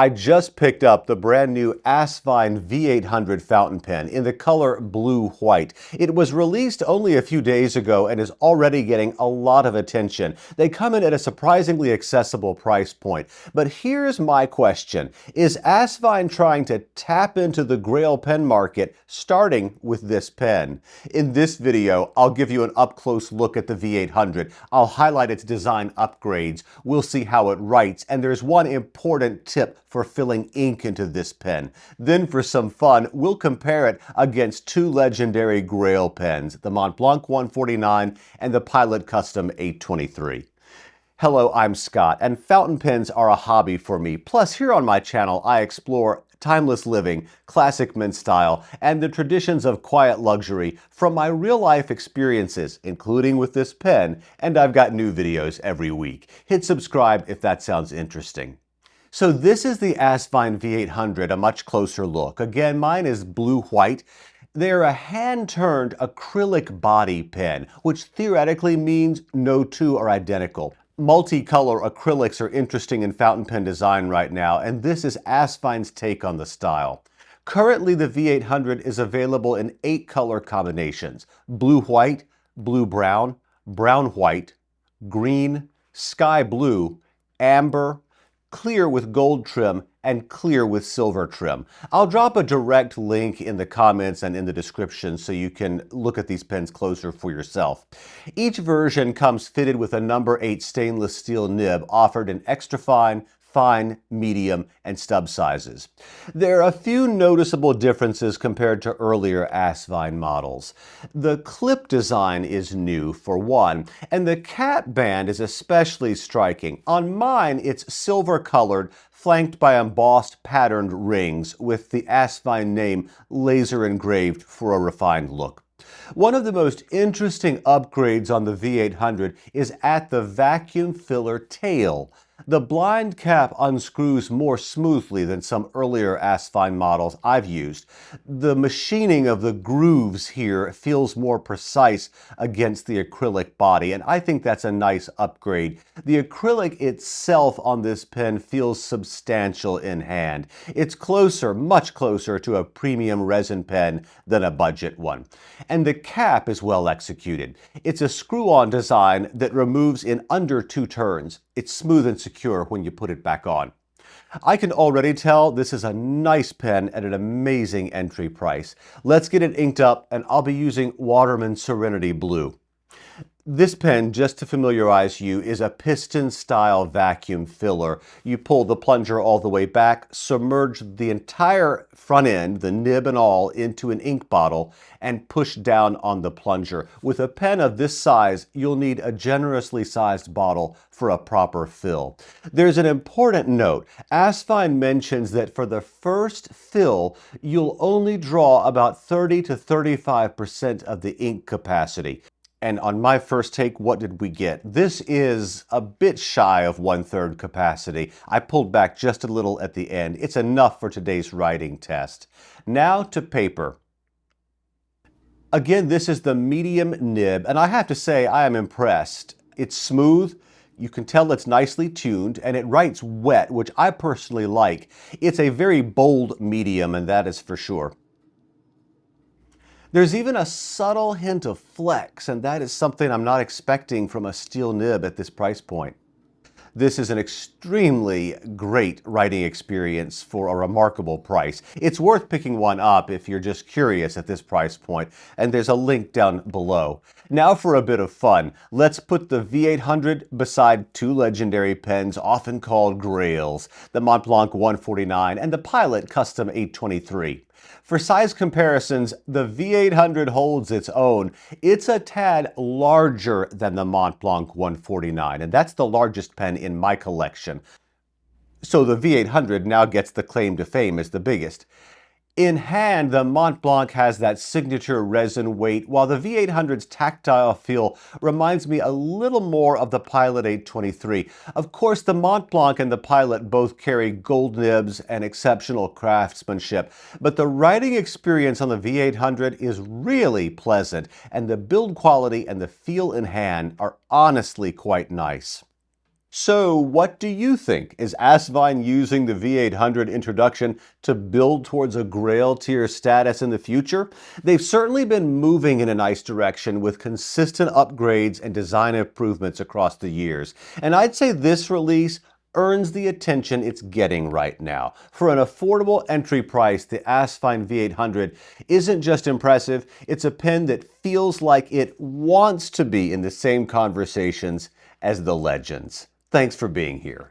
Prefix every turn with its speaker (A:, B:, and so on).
A: I just picked up the brand new Asvine V800 Fountain Pen in the color blue-white. It was released only a few days ago and is already getting a lot of attention. They come in at a surprisingly accessible price point. But here's my question. Is Asvine trying to tap into the grail pen market starting with this pen? In this video, I'll give you an up-close look at the V800. I'll highlight its design upgrades. We'll see how it writes, and there's one important tip for filling ink into this pen. Then for some fun, we'll compare it against two legendary grail pens, the Montblanc 149 and the Pilot Custom 823. Hello, I'm Scott, and fountain pens are a hobby for me. Plus, here on my channel, I explore timeless living, classic mint style, and the traditions of quiet luxury from my real-life experiences, including with this pen, and I've got new videos every week. Hit subscribe if that sounds interesting. So this is the Asvine V800, a much closer look. Again, mine is blue-white. They're a hand-turned acrylic body pen, which theoretically means no two are identical. Multicolor acrylics are interesting in fountain pen design right now, and this is Asvine's take on the style. Currently, the V800 is available in 8 color combinations: blue-white, blue-brown, brown-white, green, sky blue, amber, clear with gold trim, and clear with silver trim. I'll drop a direct link in the comments and in the description so you can look at these pens closer for yourself. Each version comes fitted with a number 8 stainless steel nib offered in extra fine, fine, medium, and stub sizes. There are a few noticeable differences compared to earlier Asvine models. The clip design is new, for one, and the cap band is especially striking. On mine, it's silver-colored, flanked by embossed patterned rings with the Asvine name laser engraved for a refined look. One of the most interesting upgrades on the V800 is at the vacuum filler tail. The blind cap unscrews more smoothly than some earlier Asvine models I've used. The machining of the grooves here feels more precise against the acrylic body, and I think that's a nice upgrade. The acrylic itself on this pen feels substantial in hand. It's closer, much closer to a premium resin pen than a budget one. And the cap is well executed. It's a screw-on design that removes in under 2 turns. It's smooth and secure when you put it back on. I can already tell this is a nice pen at an amazing entry price. Let's get it inked up, and I'll be using Waterman Serenity Blue. This pen, just to familiarize you, is a piston-style vacuum filler. You pull the plunger all the way back, submerge the entire front end, the nib and all, into an ink bottle, and push down on the plunger. With a pen of this size, you'll need a generously sized bottle for a proper fill. There's an important note. Asvine mentions that for the first fill, you'll only draw about 30 to 35% of the ink capacity. And on my first take, what did we get? This is a bit shy of 1/3 capacity. I pulled back just a little at the end. It's enough for today's writing test. Now to paper. Again, this is the medium nib, and I have to say I am impressed. It's smooth. You can tell it's nicely tuned, and it writes wet, which I personally like. It's a very bold medium, and that is for sure. There's even a subtle hint of flex, and that is something I'm not expecting from a steel nib at this price point. This is an extremely great writing experience for a remarkable price. It's worth picking one up if you're just curious at this price point, and there's a link down below. Now for a bit of fun. Let's put the V800 beside two legendary pens often called grails, the Montblanc 149 and the Pilot Custom 823. For size comparisons, the V800 holds its own. It's a tad larger than the Montblanc 149, and that's the largest pen in my collection. So the V800 now gets the claim to fame as the biggest. In hand, the Montblanc has that signature resin weight, while the V800's tactile feel reminds me a little more of the Pilot 823. Of course, the Montblanc and the Pilot both carry gold nibs and exceptional craftsmanship, but the writing experience on the V800 is really pleasant, and the build quality and the feel in hand are honestly quite nice. So, what do you think? Is Asvine using the V800 introduction to build towards a grail tier status in the future? They've certainly been moving in a nice direction with consistent upgrades and design improvements across the years. And I'd say this release earns the attention it's getting right now. For an affordable entry price, the Asvine V800 isn't just impressive, it's a pen that feels like it wants to be in the same conversations as the legends. Thanks for being here.